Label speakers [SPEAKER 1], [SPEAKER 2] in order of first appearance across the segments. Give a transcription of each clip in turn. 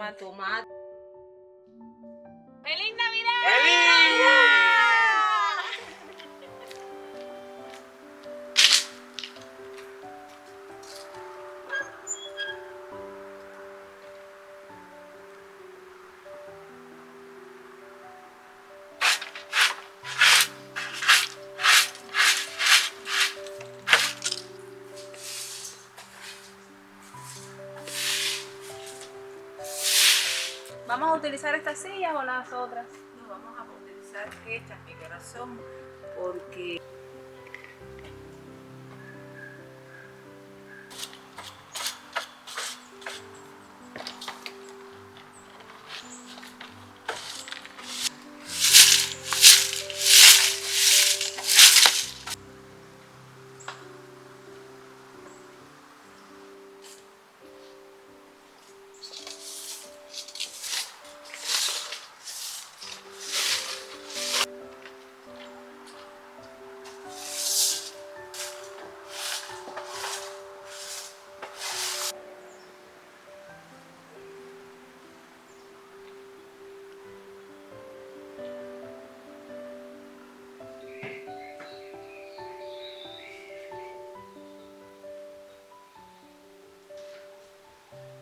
[SPEAKER 1] crema, tomate.
[SPEAKER 2] ¡Feliz Navidad!
[SPEAKER 3] ¡Feliz!
[SPEAKER 2] ¿Vamos a utilizar esta silla o las otras?
[SPEAKER 1] No, vamos a utilizar estas, mi corazón, porque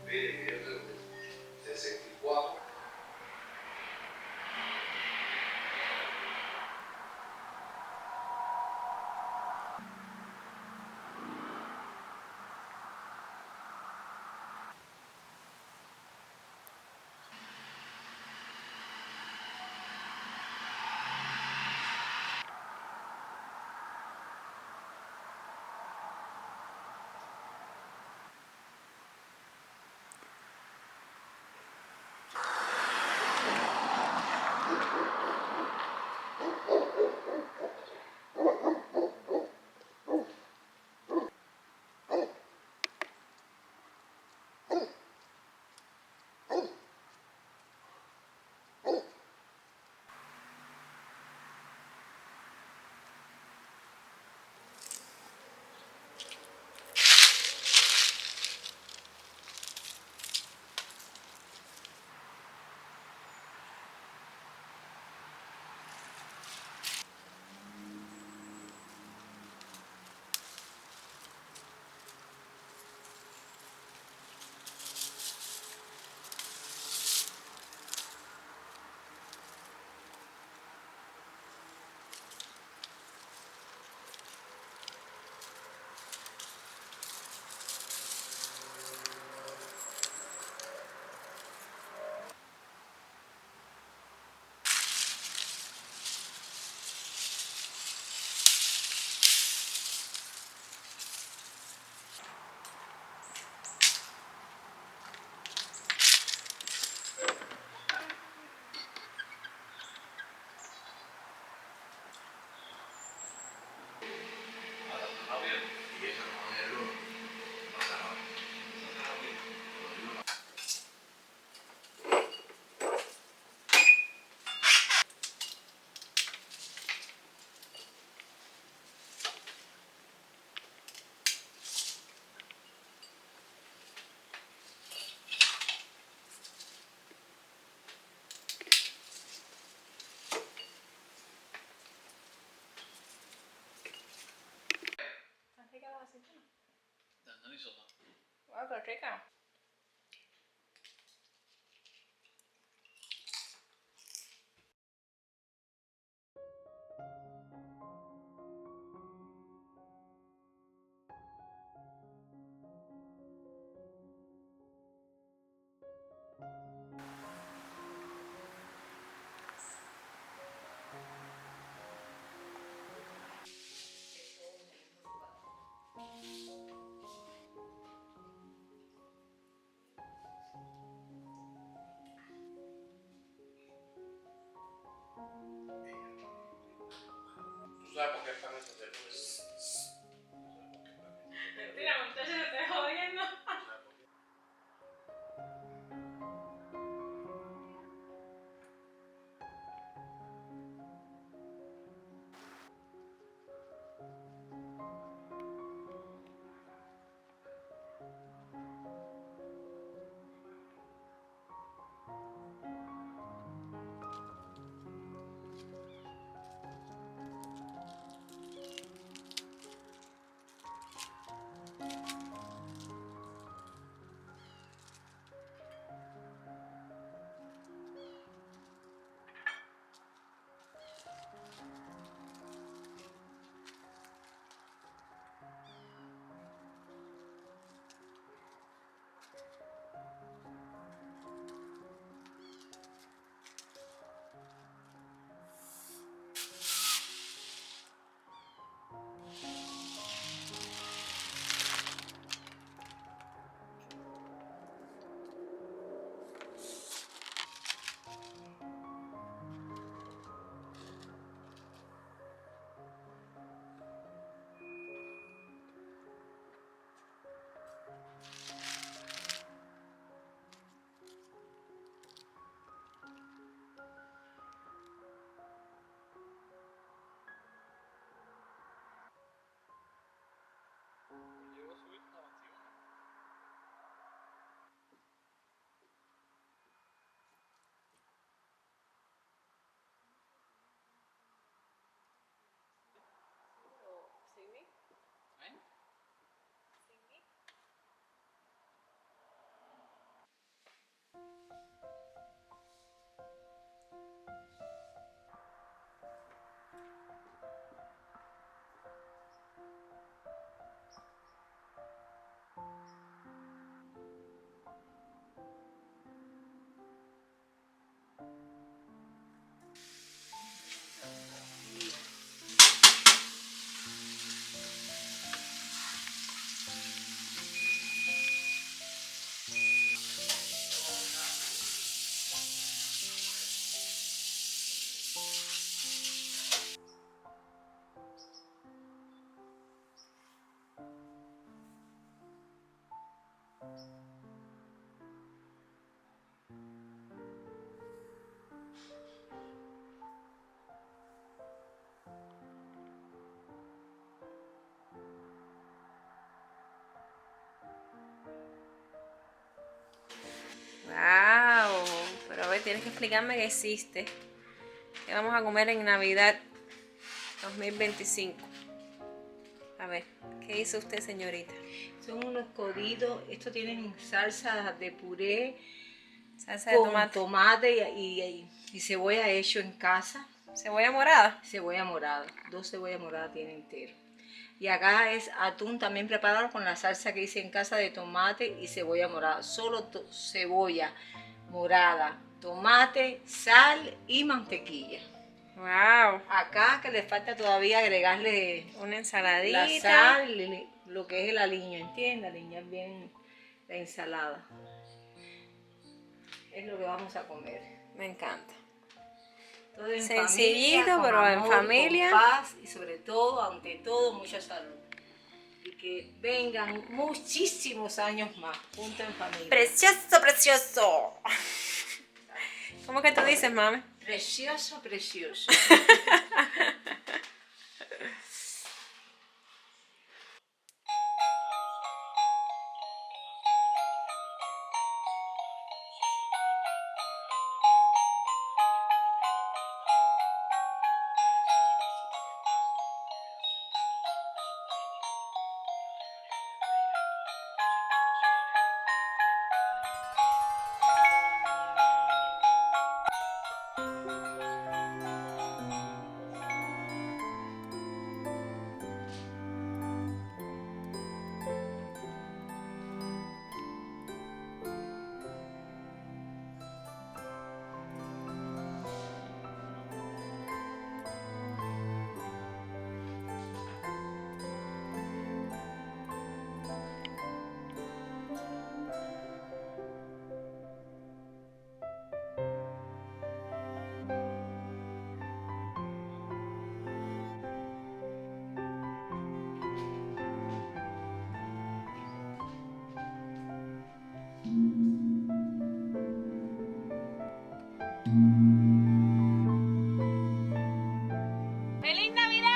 [SPEAKER 4] Mire, yo tengo 64.
[SPEAKER 2] Wow, qué rica.
[SPEAKER 4] ¿Tú sabes por qué están estos celulares?
[SPEAKER 2] Mentira, muchacho, te estoy jodiendo. tienes que explicarme qué hiciste. ¿Qué vamos a comer en Navidad 2025? A ver, ¿qué hizo usted, señorita?
[SPEAKER 1] Son unos coditos, estos tienen salsa de puré
[SPEAKER 2] Salsa de
[SPEAKER 1] con
[SPEAKER 2] tomate.
[SPEAKER 1] tomate y cebolla hecho en casa.
[SPEAKER 2] Cebolla morada.
[SPEAKER 1] Cebolla morada, 2 cebollas moradas tiene entero. Y acá es atún también preparado con la salsa que hice en casa de tomate y cebolla morada. Solo cebolla morada, tomate, sal y mantequilla.
[SPEAKER 2] Wow.
[SPEAKER 1] Acá que le falta todavía agregarle
[SPEAKER 2] Una ensaladita.
[SPEAKER 1] la sal, lo que es el aliño, ¿entiendes? Aliñar bien la ensalada. Es lo que vamos a comer.
[SPEAKER 2] Me encanta.
[SPEAKER 1] Todo en
[SPEAKER 2] Sencillito,
[SPEAKER 1] familia, con
[SPEAKER 2] pero en
[SPEAKER 1] amor,
[SPEAKER 2] familia.
[SPEAKER 1] con paz y sobre todo, ante todo, mucha salud. Y que vengan muchísimos años más juntos en familia.
[SPEAKER 2] Precioso, precioso. ¿Cómo que tú dices, mami?
[SPEAKER 1] Precioso, precioso.
[SPEAKER 2] ¡Feliz Navidad!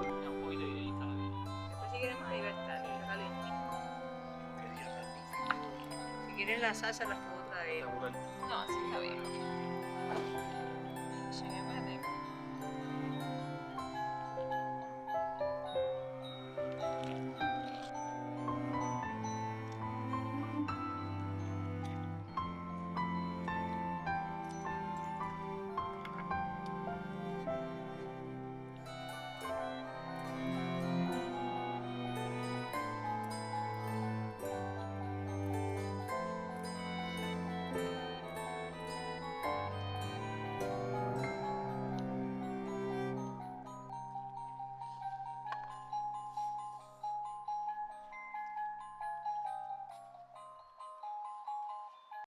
[SPEAKER 1] Después si quieren más, ahí va a estar, está caliente. Si quieren la salsa, las puedo traer.
[SPEAKER 2] No, sí está bien. Llegué